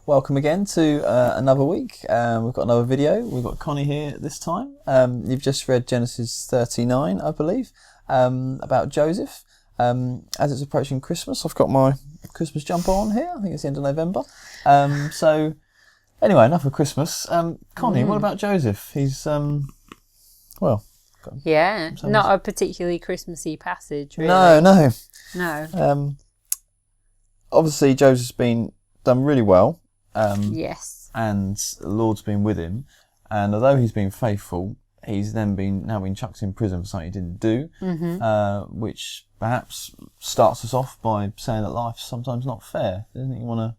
welcome again to another week. We've got another video. We've got Connie here this time. You've just read Genesis 39, I believe, about Joseph. As it's approaching Christmas, I've got my Christmas jumper on here. I think it's the end of November. So, anyway, enough of Christmas. Connie, what about Joseph? He's, well... Yeah, not a particularly Christmassy passage, really. No. Obviously, Joseph's been done really well. Yes. And the Lord's been with him. And although he's been faithful, he's now been chucked in prison for something he didn't do, which perhaps starts us off by saying that life's sometimes not fair. Anything you want to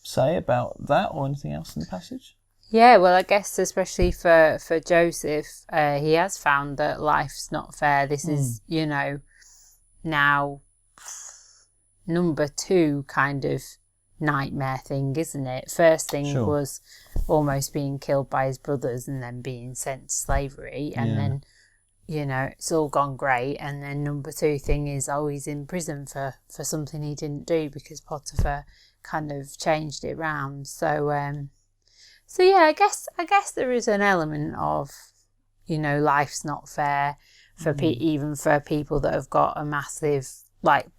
say about that or anything else in the passage? Yeah, well, I guess especially for Joseph, he has found that life's not fair. This is, now number 2 kind of nightmare thing, isn't it? First thing was almost being killed by his brothers and then being sent to slavery. And then, it's all gone great. And then number 2 thing is, he's in prison for something he didn't do because Potiphar kind of changed it round. So yeah, I guess there is an element of, life's not fair for even for people that have got a massive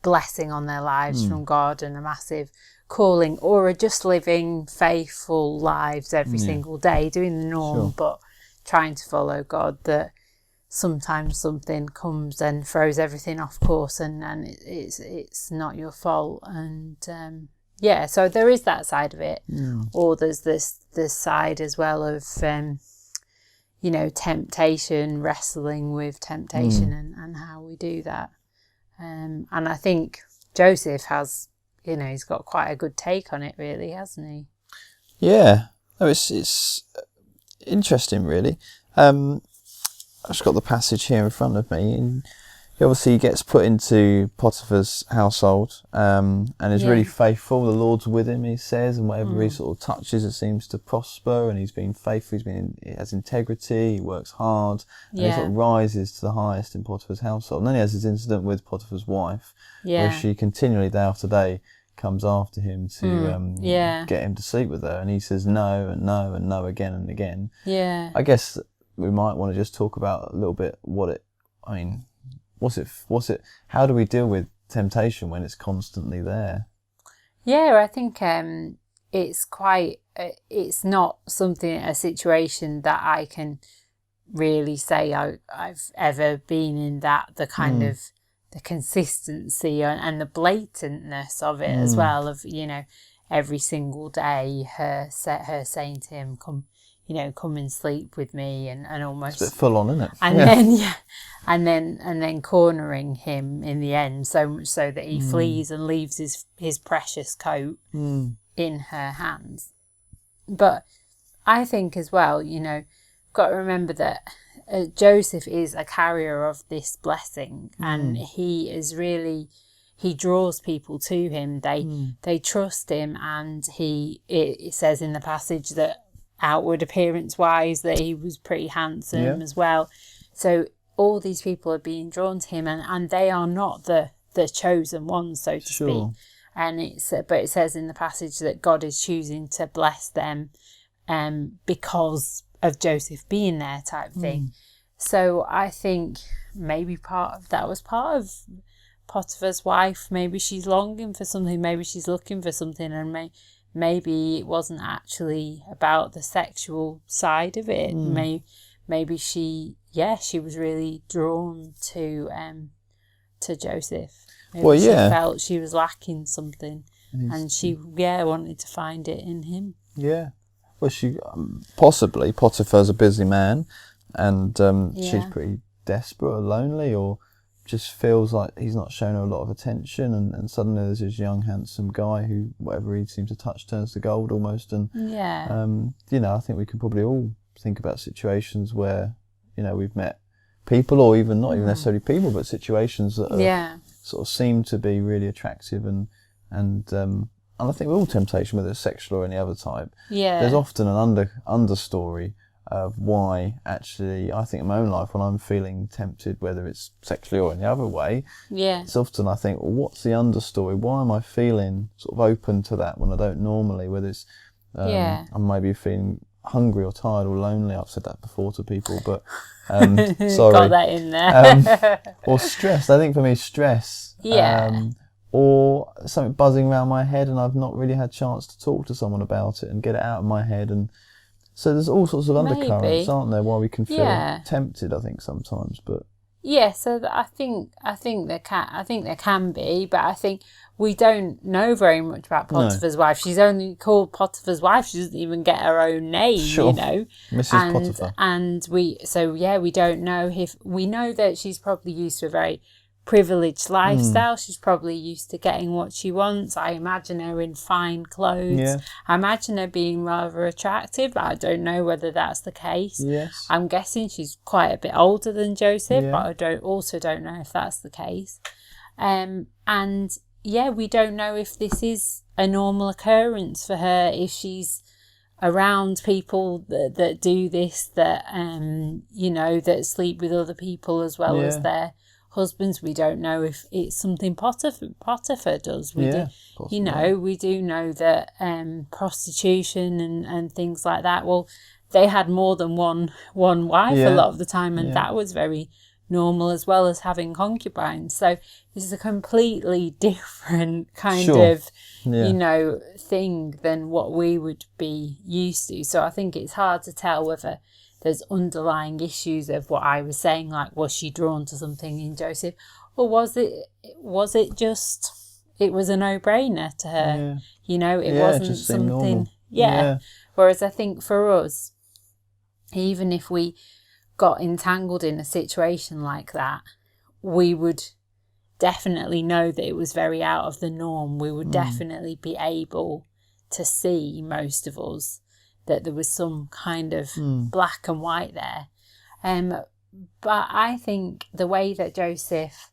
blessing on their lives from God and a massive calling, or are just living faithful lives every single day, doing the norm but trying to follow God. That sometimes something comes and throws everything off course, and it's not your fault. And yeah, so there is that side of it. Or there's this side as well of, temptation, wrestling with temptation and how we do that. And I think Joseph has, he's got quite a good take on it, really, hasn't he? Yeah. No, it's interesting, really. I've just got the passage here in front of me, and he obviously gets put into Potiphar's household and is really faithful. The Lord's with him, he says, and whatever he sort of touches, it seems to prosper. And he's been faithful. He has integrity. He works hard. And he sort of rises to the highest in Potiphar's household. And then he has this incident with Potiphar's wife, where she continually, day after day, comes after him to get him to sleep with her. And he says no and no and no again and again. Yeah. I guess we might want to just talk about a little bit what's it? How do we deal with temptation when it's constantly there? Yeah, I think it's not a situation that I can really say I've ever been in, that the kind of the consistency and the blatantness of it as well, of every single day her saying to him, come and sleep with me, and almost it's a bit full on, isn't it? And then cornering him in the end, so much so that he flees and leaves his precious coat in her hands. But I think as well, got to remember that Joseph is a carrier of this blessing, and he draws people to him. They trust him, and it says in the passage that outward appearance wise that he was pretty handsome as well. So all these people are being drawn to him, and they are not the chosen ones, so to speak. And but it says in the passage that God is choosing to bless them because of Joseph being there, type thing. So I think maybe part of that was part of Potiphar's wife. Maybe she's longing for something, maybe she's looking for something, and maybe it wasn't actually about the sexual side of it. Maybe she was really drawn to Joseph. Maybe she felt she was lacking something, and she wanted to find it in him. Yeah. Well, she possibly Potiphar's a busy man, and she's pretty desperate or lonely, or just feels like he's not showing her a lot of attention, and suddenly there's this young handsome guy who whatever he seems to touch turns to gold almost. And I think we can probably all think about situations where we've met people, or even not even necessarily people, but situations that are, sort of seem to be really attractive, and I think with all temptation, whether it's sexual or any other type, there's often an understory of why, actually, I think in my own life, when I'm feeling tempted, whether it's sexually or in the other way, it's often I think, well, what's the understory? Why am I feeling sort of open to that when I don't normally? Whether it's I'm maybe feeling hungry or tired or lonely. I've said that before to people, but sorry. Got that in there. Or stress. I think for me, stress. Or something buzzing around my head and I've not really had a chance to talk to someone about it and get it out of my head. And so there's all sorts of undercurrents, aren't there, why we can feel tempted, I think, sometimes. But so I think there can be, but I think we don't know very much about Potiphar's wife. She's only called Potiphar's wife. She doesn't even get her own name, you know. Mrs. Potiphar. And we don't know if we know that she's probably used to a very privileged lifestyle. She's probably used to getting what she wants. I imagine her in fine clothes. I imagine her being rather attractive, but I don't know whether that's the case. I'm guessing she's quite a bit older than Joseph, but I don't know if that's the case. And we don't know if this is a normal occurrence for her, if she's around people that do this, that that sleep with other people as well as their husbands. We don't know if it's something Potiphar does. We do know that prostitution and things like that. Well, they had more than one wife a lot of the time, and that was very normal, as well as having concubines. So this is a completely different kind of thing than what we would be used to. So I think it's hard to tell whether there's underlying issues of what I was saying, like, was she drawn to something in Joseph, or was it just, it was a no-brainer to her? It wasn't something. Whereas I think for us, even if we got entangled in a situation like that, we would definitely know that it was very out of the norm. We would definitely be able to see, most of us, that there was some kind of black and white there. But I think the way that Joseph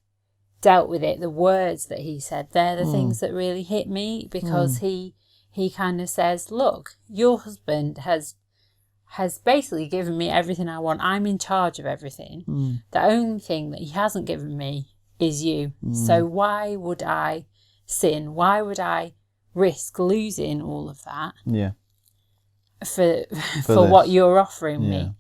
dealt with it, the words that he said, they're the things that really hit me, because he kind of says, look, your husband has basically given me everything I want. I'm in charge of everything. The only thing that he hasn't given me is you. So why would I sin? Why would I risk losing all of that? For what you're offering me,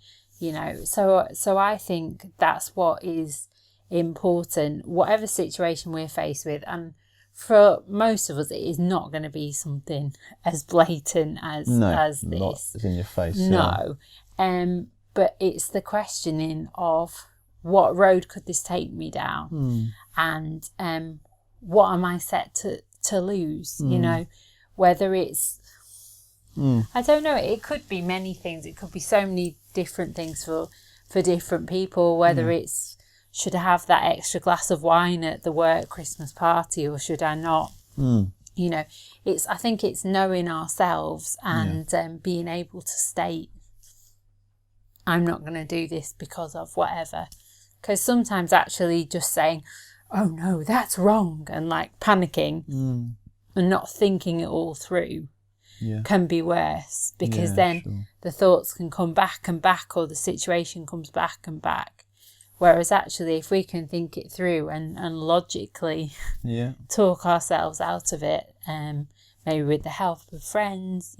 so I think that's what is important, whatever situation we're faced with. And for most of us, it is not going to be something as blatant as this. Not as in your face. But it's the questioning of, what road could this take me down, and what am I set to lose? Whether it's I don't know. It could be many things. It could be so many different things for different people. Whether it's, should I have that extra glass of wine at the work Christmas party, or should I not? I think it's knowing ourselves and being able to state, I'm not going to do this because of whatever. Because sometimes actually just saying, oh no, that's wrong, and like panicking and not thinking it all through can be worse, because then the thoughts can come back and back, or the situation comes back and back. Whereas actually, if we can think it through and logically talk ourselves out of it, maybe with the help of friends,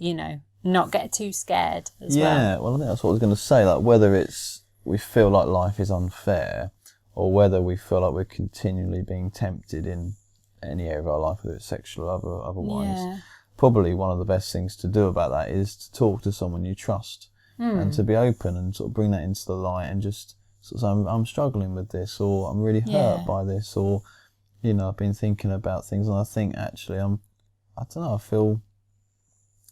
not get too scared as well. Well, I think that's what I was going to say, like whether it's we feel like life is unfair, or whether we feel like we're continually being tempted in any area of our life, whether it's sexual or otherwise. Probably one of the best things to do about that is to talk to someone you trust and to be open and sort of bring that into the light, and just sort of say, I'm struggling with this, or I'm really hurt by this, or I've been thinking about things, and I think actually I feel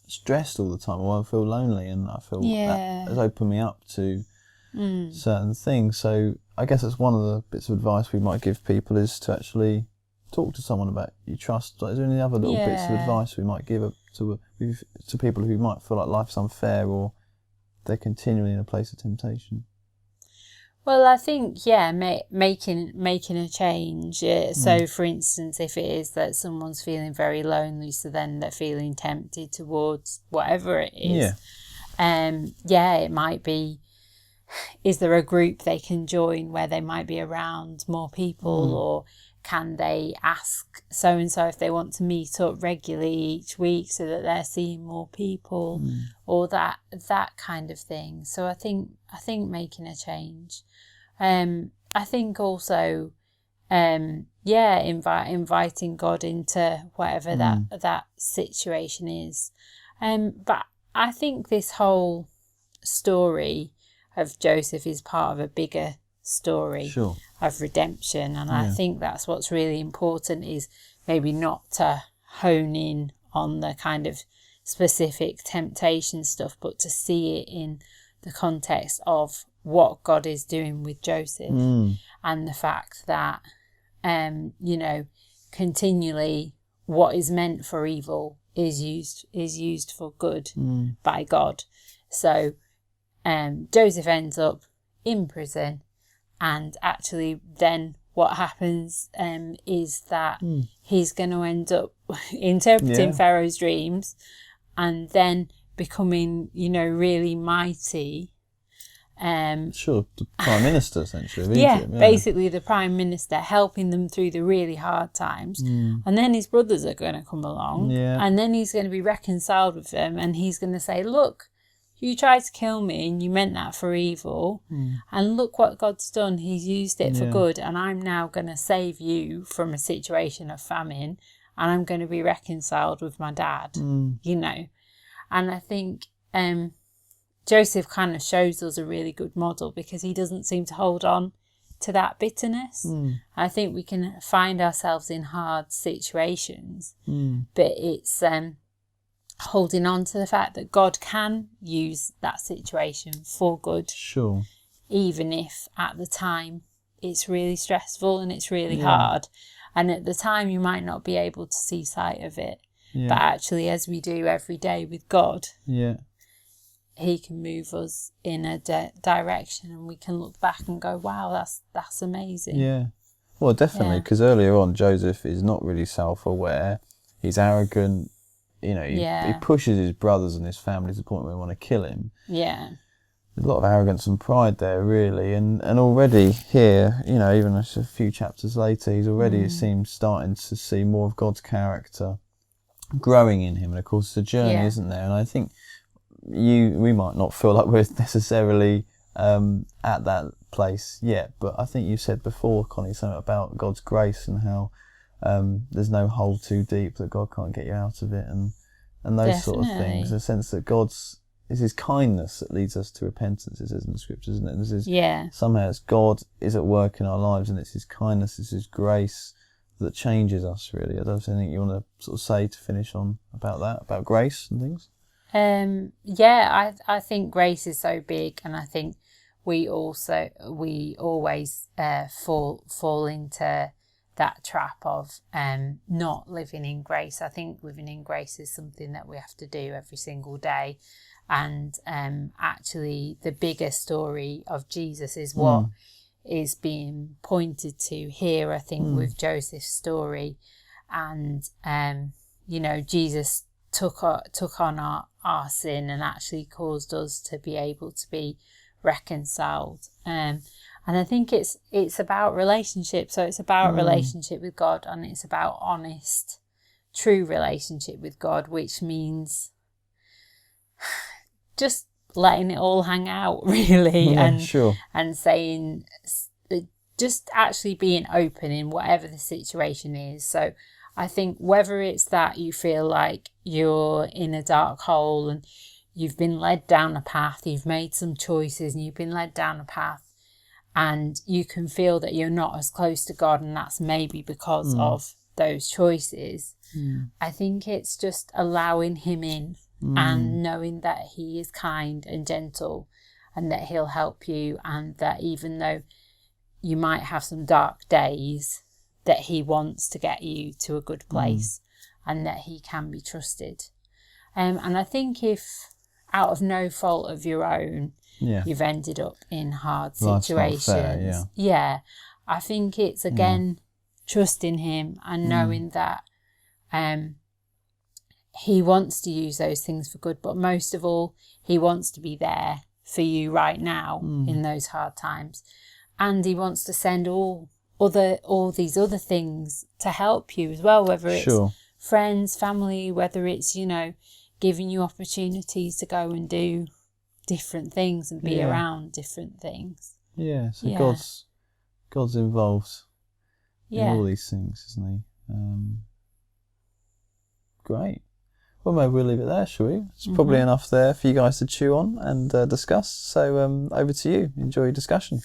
stressed all the time, or I feel lonely, and I feel that has opened me up to certain things. So I guess that's one of the bits of advice we might give people, is to actually talk to someone about you trust. Is there any other little bits of advice we might give to people who might feel like life's unfair, or they're continually in a place of temptation? Well, I think, making a change. So, for instance, if it is that someone's feeling very lonely, so then they're feeling tempted towards whatever it is. It might be, is there a group they can join where they might be around more people, or can they ask so and so if they want to meet up regularly each week so that they're seeing more people, or that kind of thing. So I think making a change. I think also, inviting God into whatever that situation is. But I think this whole story of Joseph is part of a bigger story of redemption, and I think that's what's really important, is maybe not to hone in on the kind of specific temptation stuff, but to see it in the context of what God is doing with Joseph, and the fact that continually what is meant for evil is used for good by God. So Joseph ends up in prison, and actually then what happens is that he's going to end up interpreting Pharaoh's dreams, and then becoming really mighty. The Prime Minister, essentially, of Egypt. Basically the Prime Minister, helping them through the really hard times. And then his brothers are going to come along, and then he's going to be reconciled with them, and he's going to say, look, you tried to kill me and you meant that for evil, and look what God's done. He's used it for good, and I'm now going to save you from a situation of famine, and I'm going to be reconciled with my dad, And I think Joseph kind of shows us a really good model, because he doesn't seem to hold on to that bitterness. I think we can find ourselves in hard situations, but it's holding on to the fact that God can use that situation for good. Even if at the time it's really stressful and it's really hard. And at the time you might not be able to see sight of it. But actually, as we do every day with God, he can move us in a direction, and we can look back and go, wow, that's amazing. Well, definitely, because earlier on Joseph is not really self-aware. He's arrogant. He pushes his brothers and his family to the point where they want to kill him. There's a lot of arrogance and pride there, really. And already here, even a few chapters later, he's already, it seems, starting to see more of God's character growing in him. And of course, it's a journey, isn't there? And I think we might not feel like we're necessarily at that place yet, but I think you said before, Connie, something about God's grace and how there's no hole too deep that God can't get you out of it, and those sort of things. The sense that it's his kindness that leads us to repentance, it says in the scriptures, isn't it? This is somehow it's God is at work in our lives, and it's his kindness, it's his grace that changes us, really. I don't have anything you want to sort of say to finish on about that, about grace and things? I think grace is so big, and I think we always fall into that trap of not living in grace. I think living in grace is something that we have to do every single day, and actually the bigger story of Jesus is what is being pointed to here, I think, with Joseph's story. And Jesus took on our sin and actually caused us to be able to be reconciled. And I think it's about relationship. So it's about relationship with God, and it's about honest, true relationship with God, which means just letting it all hang out, really, and saying, just actually being open in whatever the situation is. So I think whether it's that you feel like you're in a dark hole and you've been led down a path, you've made some choices and you've been led down a path, and you can feel that you're not as close to God, and that's maybe because of those choices. I think it's just allowing him in and knowing that he is kind and gentle, and that he'll help you, and that even though you might have some dark days, that he wants to get you to a good place, and that he can be trusted. And I think if out of no fault of your own, you've ended up in hard situations. I think it's again trusting him and knowing that he wants to use those things for good, but most of all, he wants to be there for you right now in those hard times. And he wants to send all all these other things to help you as well, whether it's Sure. friends, family, whether it's, you know, giving you opportunities to go and do different things and be around different things. Yeah, so God's involved in all these things, isn't he? Great. Well, maybe we'll leave it there, shall we? It's probably enough there for you guys to chew on and discuss. So over to you. Enjoy your discussion.